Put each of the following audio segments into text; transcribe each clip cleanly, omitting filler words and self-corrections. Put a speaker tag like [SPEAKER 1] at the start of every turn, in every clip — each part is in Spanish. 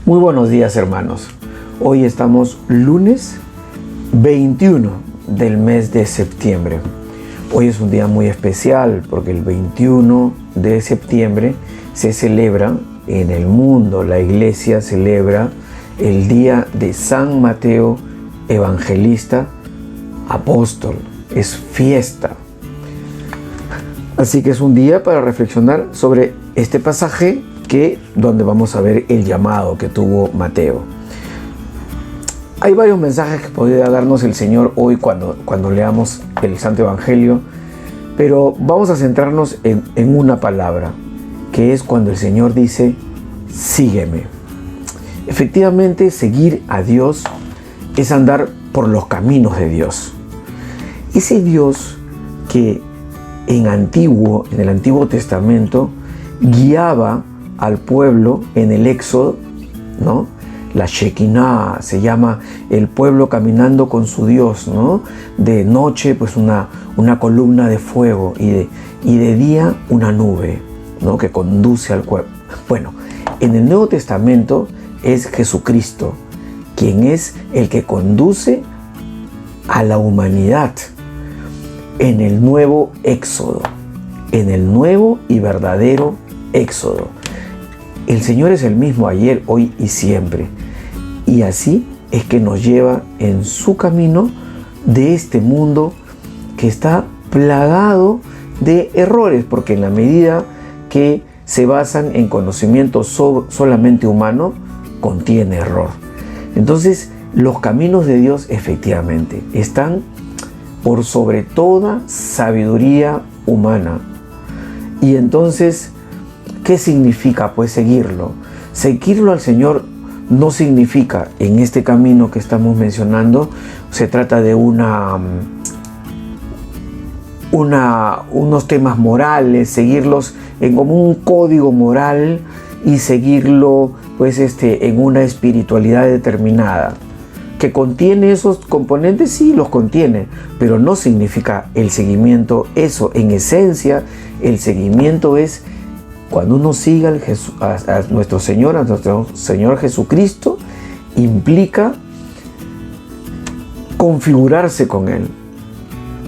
[SPEAKER 1] Muy buenos días, hermanos. Hoy estamos lunes 21 del mes de septiembre. Hoy es un día muy especial porque el 21 de septiembre se celebra en el mundo, la iglesia celebra el día de San Mateo, evangelista, apóstol. Es fiesta. Así que es un día para reflexionar sobre este pasaje donde vamos a ver el llamado que tuvo Mateo. Hay varios mensajes que podría darnos el Señor hoy cuando leamos el Santo Evangelio, pero vamos a centrarnos en una palabra, que es cuando el Señor dice, sígueme. Efectivamente, seguir a Dios es andar por los caminos de Dios. Ese Dios que en el Antiguo Testamento guiaba al pueblo en el Éxodo, ¿no? La Shekinah se llama el pueblo caminando con su Dios, ¿no? De noche, pues una columna de fuego y de día una nube, ¿no? Que conduce al pueblo. Bueno, en el Nuevo Testamento es Jesucristo quien es el que conduce a la humanidad en el nuevo Éxodo, en el nuevo y verdadero Éxodo. El Señor es el mismo ayer, hoy y siempre. Y así es que nos lleva en su camino de este mundo que está plagado de errores, porque en la medida que se basan en conocimiento solamente humano, contiene error. Entonces, los caminos de Dios efectivamente están por sobre toda sabiduría humana. Y entonces, ¿qué significa pues seguirlo? Seguirlo al Señor no significa, en este camino que estamos mencionando, se trata de unos temas morales, seguirlos como un código moral y seguirlo pues en una espiritualidad determinada. ¿Que contiene esos componentes? Sí, los contiene, pero no significa el seguimiento eso. En esencia, el seguimiento es cuando uno siga a nuestro Señor Jesucristo, implica configurarse con Él,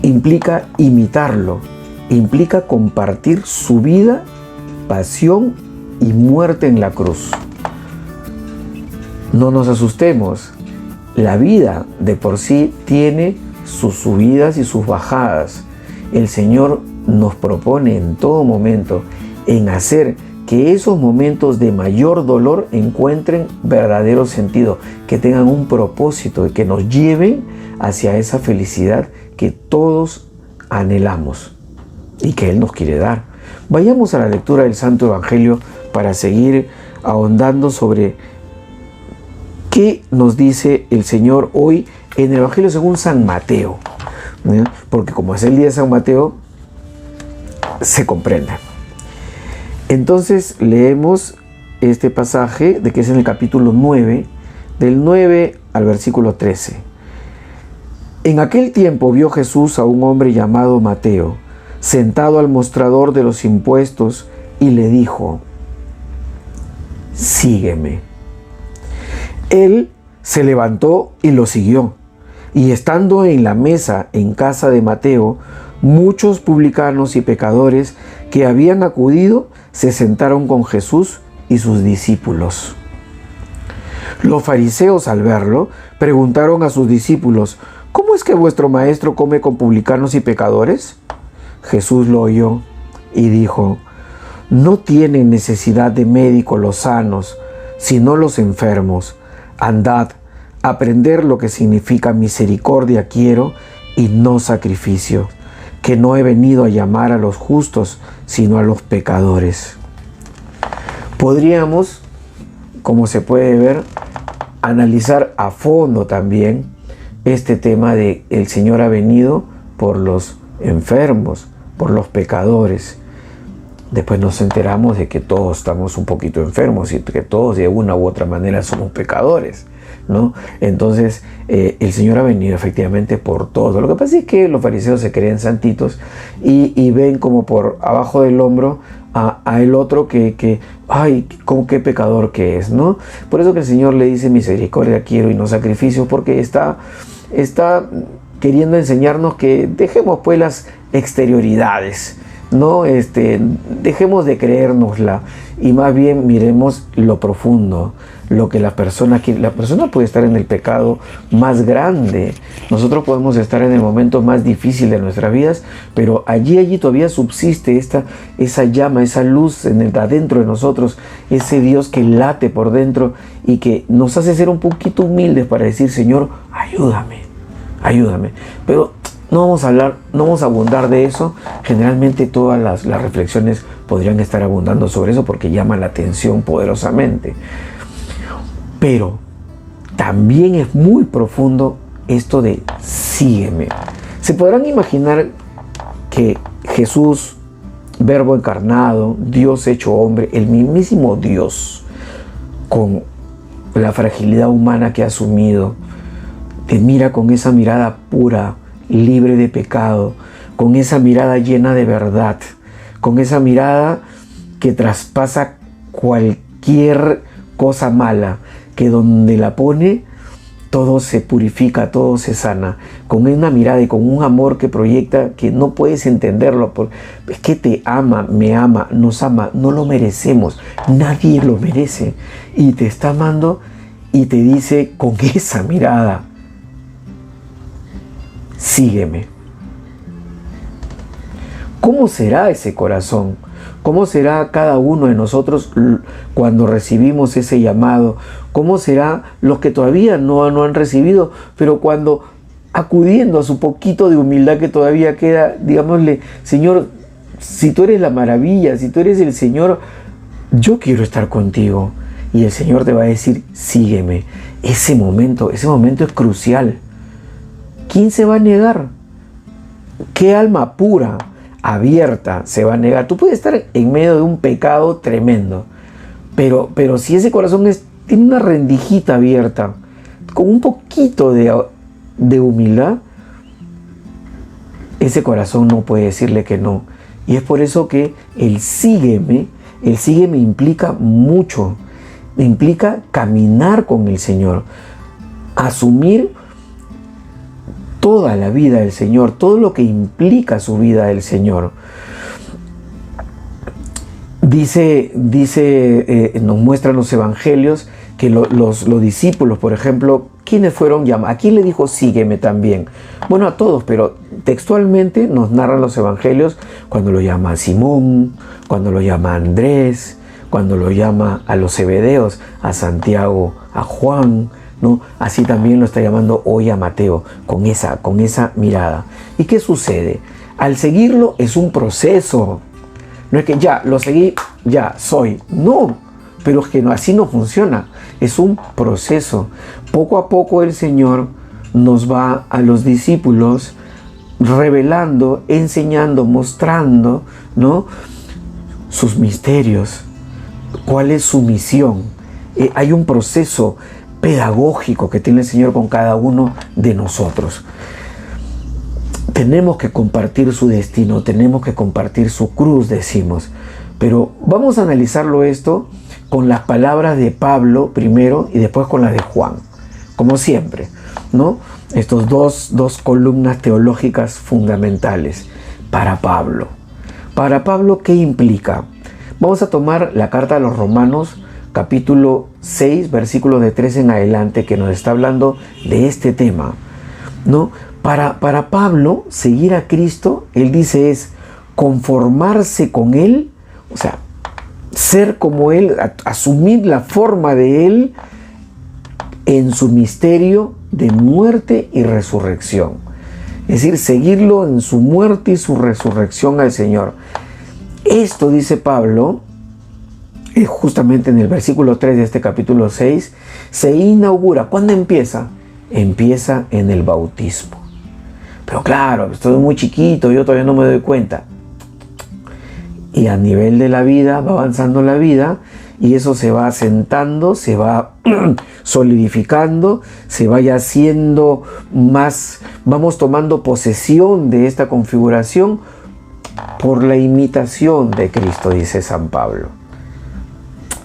[SPEAKER 1] implica imitarlo, implica compartir su vida, pasión y muerte en la cruz. No nos asustemos, la vida de por sí tiene sus subidas y sus bajadas. El Señor nos propone en todo momento en hacer que esos momentos de mayor dolor encuentren verdadero sentido, que tengan un propósito y que nos lleven hacia esa felicidad que todos anhelamos y que Él nos quiere dar. Vayamos a la lectura del Santo Evangelio para seguir ahondando sobre qué nos dice el Señor hoy en el Evangelio según San Mateo, ¿eh? Porque como es el día de San Mateo, se comprende. Entonces leemos este pasaje de que es en el capítulo 9, del 9 al versículo 13. En aquel tiempo vio Jesús a un hombre llamado Mateo, sentado al mostrador de los impuestos, y le dijo, sígueme. Él se levantó y lo siguió, y estando en la mesa en casa de Mateo, muchos publicanos y pecadores que habían acudido se sentaron con Jesús y sus discípulos. Los fariseos, al verlo, preguntaron a sus discípulos, ¿cómo es que vuestro maestro come con publicanos y pecadores? Jesús lo oyó y dijo, no tienen necesidad de médico los sanos, sino los enfermos. Andad, aprender lo que significa misericordia quiero y no sacrificio, que no he venido a llamar a los justos, sino a los pecadores. Podríamos, como se puede ver, analizar a fondo también este tema de el Señor ha venido por los enfermos, por los pecadores. Después nos enteramos de que todos estamos un poquito enfermos y que todos de una u otra manera somos pecadores, ¿no? Entonces el Señor ha venido efectivamente por todo. Lo que pasa es que los fariseos se creen santitos y ven como por abajo del hombro a el otro ay, como qué pecador que es, ¿no? Por eso que el Señor le dice misericordia quiero y no sacrificio, porque está queriendo enseñarnos que dejemos pues las exterioridades, ¿no? Dejemos de creérnosla y más bien miremos lo profundo, lo que la persona quiere. La persona puede estar en el pecado más grande, nosotros podemos estar en el momento más difícil de nuestras vidas, pero allí todavía subsiste esa llama, esa luz adentro de nosotros, ese Dios que late por dentro y que nos hace ser un poquito humildes para decir, Señor, ayúdame. Pero no vamos a abundar de eso. Generalmente todas las reflexiones podrían estar abundando sobre eso porque llama la atención poderosamente. Pero también es muy profundo esto de sígueme. Se podrán imaginar que Jesús, Verbo encarnado, Dios hecho hombre, el mismísimo Dios, con la fragilidad humana que ha asumido, te mira con esa mirada pura, libre de pecado, con esa mirada llena de verdad, con esa mirada que traspasa cualquier cosa mala, que donde la pone todo se purifica, todo se sana, con una mirada y con un amor que proyecta que no puedes entenderlo, es que te ama, me ama, nos ama, no lo merecemos, nadie lo merece, y te está amando y te dice con esa mirada, sígueme. ¿Cómo será ese corazón? ¿Cómo será cada uno de nosotros cuando recibimos ese llamado? ¿Cómo será los que todavía no han recibido, pero cuando acudiendo a su poquito de humildad que todavía queda, digámosle, Señor, si tú eres la maravilla, si tú eres el Señor, yo quiero estar contigo? Y el Señor te va a decir, sígueme. Ese momento es crucial. ¿Quién se va a negar? ¿Qué alma pura, abierta se va a negar? Tú puedes estar en medio de un pecado tremendo, pero si ese corazón tiene una rendijita abierta, con un poquito de humildad, ese corazón no puede decirle que no. Y es por eso que el sígueme implica mucho, implica caminar con el Señor, asumir toda la vida del Señor, todo lo que implica su vida del Señor. Nos muestran los evangelios que los discípulos, por ejemplo, ¿quiénes fueron llamados? ¿A quién le dijo sígueme también? Bueno, a todos, pero textualmente nos narran los evangelios cuando lo llama a Simón, cuando lo llama a Andrés, cuando lo llama a los Zebedeos, a Santiago, a Juan, ¿no? Así también lo está llamando hoy a Mateo, con esa mirada. ¿Y qué sucede? Al seguirlo es un proceso. No es que ya lo seguí, ya soy. No, pero es que así no funciona. Es un proceso. Poco a poco el Señor nos va a los discípulos revelando, enseñando, mostrando, ¿no?, sus misterios. ¿Cuál es su misión? Hay un proceso pedagógico que tiene el Señor con cada uno de nosotros. Tenemos que compartir su destino, tenemos que compartir su cruz, decimos. Pero vamos a analizarlo esto con las palabras de Pablo primero y después con las de Juan, como siempre, ¿no? Estos dos columnas teológicas fundamentales para Pablo. Para Pablo, ¿qué implica? Vamos a tomar la carta a los Romanos, capítulo 6, versículos de 3 en adelante, que nos está hablando de este tema, ¿no? Para Pablo, seguir a Cristo, él dice, es conformarse con Él, o sea, ser como Él, asumir la forma de Él en su misterio de muerte y resurrección. Es decir, seguirlo en su muerte y su resurrección al Señor. Esto, dice Pablo, justamente en el versículo 3 de este capítulo 6, se inaugura. ¿Cuándo empieza? Empieza en el bautismo. Pero claro, estoy muy chiquito, yo todavía no me doy cuenta. Y a nivel de la vida, va avanzando la vida, y eso se va asentando, se va solidificando, se vaya haciendo más, vamos tomando posesión de esta configuración por la imitación de Cristo, dice San Pablo.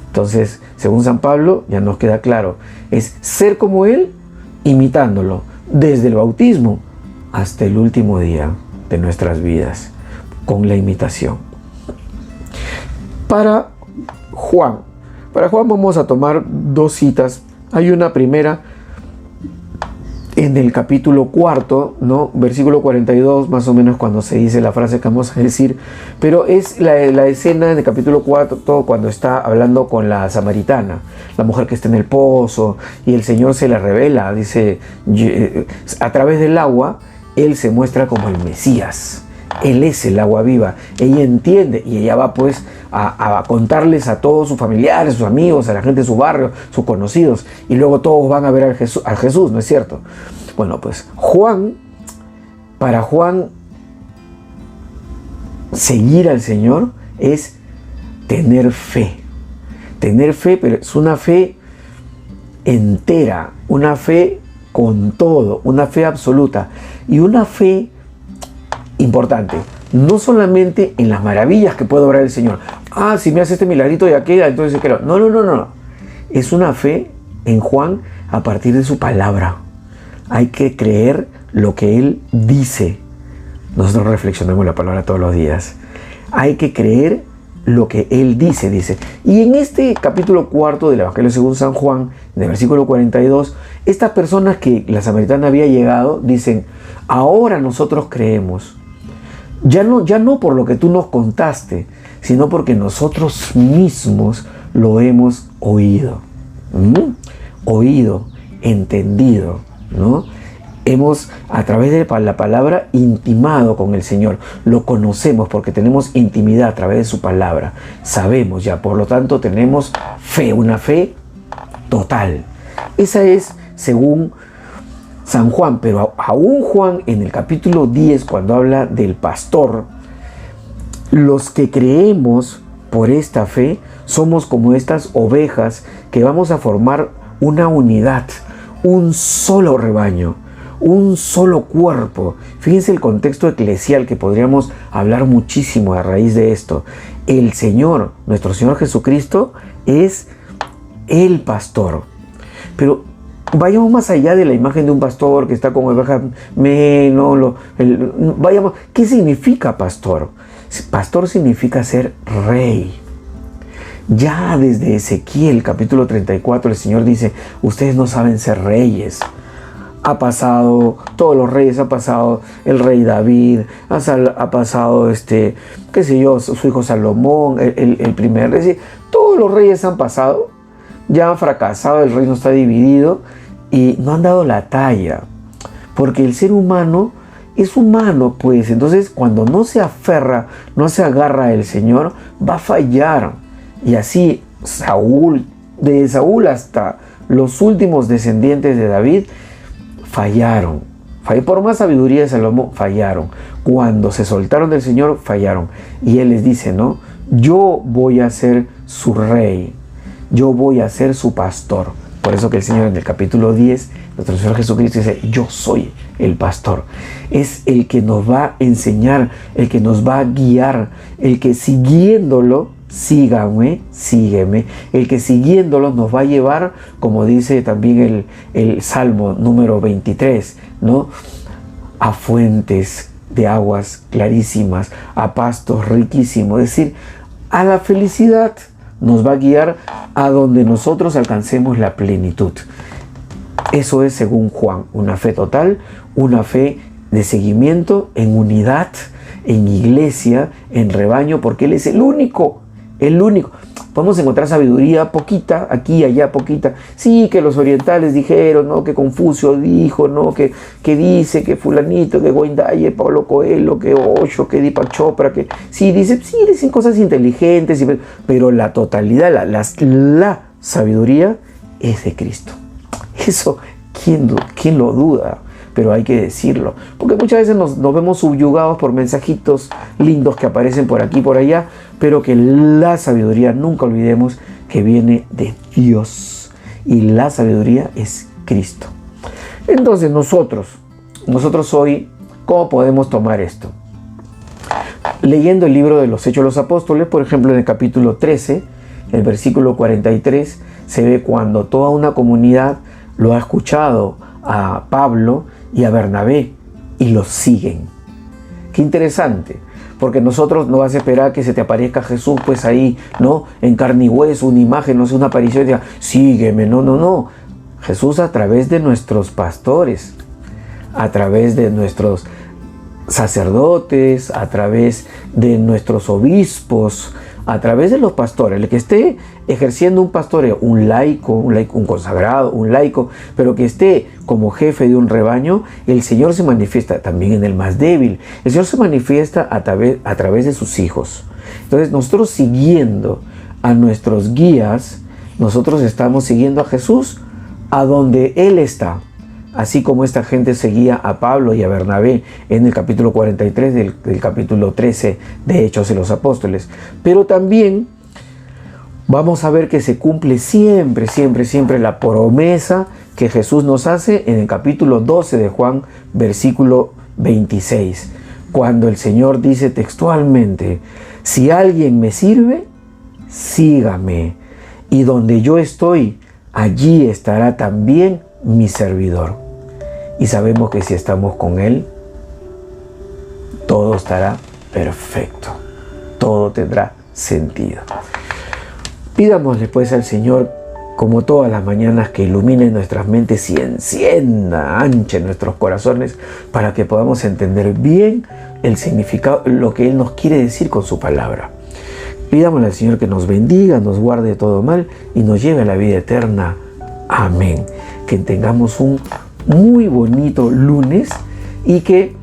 [SPEAKER 1] Entonces, según San Pablo, ya nos queda claro, es ser como Él, imitándolo, desde el bautismo hasta el último día de nuestras vidas, con la imitación. Para Juan vamos a tomar dos citas. Hay una primera en el capítulo 4, ¿no? Versículo 42, más o menos, cuando se dice la frase que vamos a decir, pero es la escena en el capítulo 4, todo cuando está hablando con la samaritana, la mujer que está en el pozo, y el Señor se le revela, dice, a través del agua, Él se muestra como el Mesías. Él es el agua viva. Ella entiende y ella va pues a contarles a todos sus familiares, sus amigos, a la gente de su barrio, sus conocidos, y luego todos van a ver a Jesús, ¿no es cierto? Bueno, pues para Juan, seguir al Señor es tener fe. Tener fe, pero es una fe entera, una fe con todo, una fe absoluta y una fe importante, no solamente en las maravillas que puede obrar el Señor. Si me hace este milagrito y aquella, entonces creo. No. Es una fe en Juan a partir de su palabra. Hay que creer lo que Él dice. Nosotros reflexionamos la palabra todos los días. Hay que creer lo que Él dice. Y en este capítulo 4 del Evangelio según San Juan, en el versículo 42, estas personas que la samaritana había llegado, dicen, ahora nosotros creemos. Ya no por lo que tú nos contaste, sino porque nosotros mismos lo hemos oído. Oído, entendido, ¿no? Hemos, a través de la palabra, intimado con el Señor. Lo conocemos porque tenemos intimidad a través de su palabra. Sabemos ya, por lo tanto, tenemos fe, una fe total. Esa es según San Juan, pero aún Juan en el capítulo 10, cuando habla del pastor, los que creemos por esta fe somos como estas ovejas que vamos a formar una unidad, un solo rebaño, un solo cuerpo. Fíjense el contexto eclesial que podríamos hablar muchísimo a raíz de esto. El Señor, nuestro Señor Jesucristo, es el pastor. Pero vayamos más allá de la imagen de un pastor que está con ovejas vayamos, ¿qué significa pastor? Pastor significa ser rey. Ya desde Ezequiel capítulo 34 el Señor dice, ustedes no saben ser reyes. Ha pasado todos los reyes, ha pasado el rey David, ha pasado su hijo Salomón, el primer rey. Todos los reyes han pasado, ya han fracasado, el reino está dividido y no han dado la talla, porque el ser humano es humano, pues. Entonces, cuando no se aferra, no se agarra al Señor, va a fallar. Y así de Saúl hasta los últimos descendientes de David, fallaron. Por más sabiduría de Salomón, fallaron. Cuando se soltaron del Señor, fallaron. Y Él les dice, ¿no? Yo voy a ser su rey. Yo voy a ser su pastor. Por eso que el Señor en el capítulo 10, nuestro Señor Jesucristo dice, yo soy el pastor. Es el que nos va a enseñar, el que nos va a guiar, el que siguiéndolo, sígueme, el que siguiéndolo nos va a llevar, como dice también el Salmo número 23, ¿no? A fuentes de aguas clarísimas, a pastos riquísimos, es decir, a la felicidad. Nos va a guiar a donde nosotros alcancemos la plenitud. Eso es, según Juan, una fe total, una fe de seguimiento, en unidad, en iglesia, en rebaño, porque Él es el único. Podemos encontrar sabiduría poquita, aquí y allá poquita. Sí, que los orientales dijeron, ¿no? Que Confucio dijo, ¿no? Que dice, que fulanito, que Goindaye, Pablo Coelho, que Osho, que Deepak Chopra, que sí, dicen cosas inteligentes, pero la totalidad, la sabiduría es de Cristo. Eso, ¿quién lo duda? Pero hay que decirlo, porque muchas veces nos vemos subyugados por mensajitos lindos que aparecen por aquí y por allá, pero que la sabiduría, nunca olvidemos que viene de Dios, y la sabiduría es Cristo. Entonces nosotros hoy, ¿cómo podemos tomar esto? Leyendo el libro de los Hechos de los Apóstoles, por ejemplo, en el capítulo 13, el versículo 43, se ve cuando toda una comunidad lo ha escuchado a Pablo y a Bernabé y los siguen. Qué interesante, porque nosotros no vas a esperar que se te aparezca Jesús pues ahí, ¿no? En carne y hueso, una imagen, no sé, una aparición y diga, sígueme. No. Jesús a través de nuestros pastores, a través de nuestros sacerdotes, a través de nuestros obispos, a través de los pastores, el que esté ejerciendo un pastoreo, un laico, un consagrado, un laico, pero que esté como jefe de un rebaño, el Señor se manifiesta también en el más débil. El Señor se manifiesta a través de sus hijos. Entonces nosotros siguiendo a nuestros guías, nosotros estamos siguiendo a Jesús a donde Él está. Así como esta gente seguía a Pablo y a Bernabé en el capítulo 43 del capítulo 13 de Hechos de los Apóstoles. Pero también vamos a ver que se cumple siempre la promesa que Jesús nos hace en el capítulo 12 de Juan, versículo 26. Cuando el Señor dice textualmente, si alguien me sirve, sígame. Y donde yo estoy, allí estará también mi servidor. Y sabemos que si estamos con Él, todo estará perfecto. Todo tendrá sentido. Pidámosle pues al Señor, como todas las mañanas, que ilumine nuestras mentes y encienda, anche nuestros corazones para que podamos entender bien el significado, lo que Él nos quiere decir con su palabra. Pidámosle al Señor que nos bendiga, nos guarde de todo mal y nos lleve a la vida eterna. Amén. Que tengamos un muy bonito lunes y que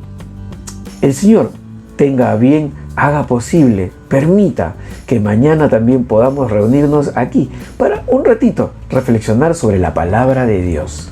[SPEAKER 1] el Señor tenga bien, haga posible, permita que mañana también podamos reunirnos aquí para un ratito reflexionar sobre la palabra de Dios.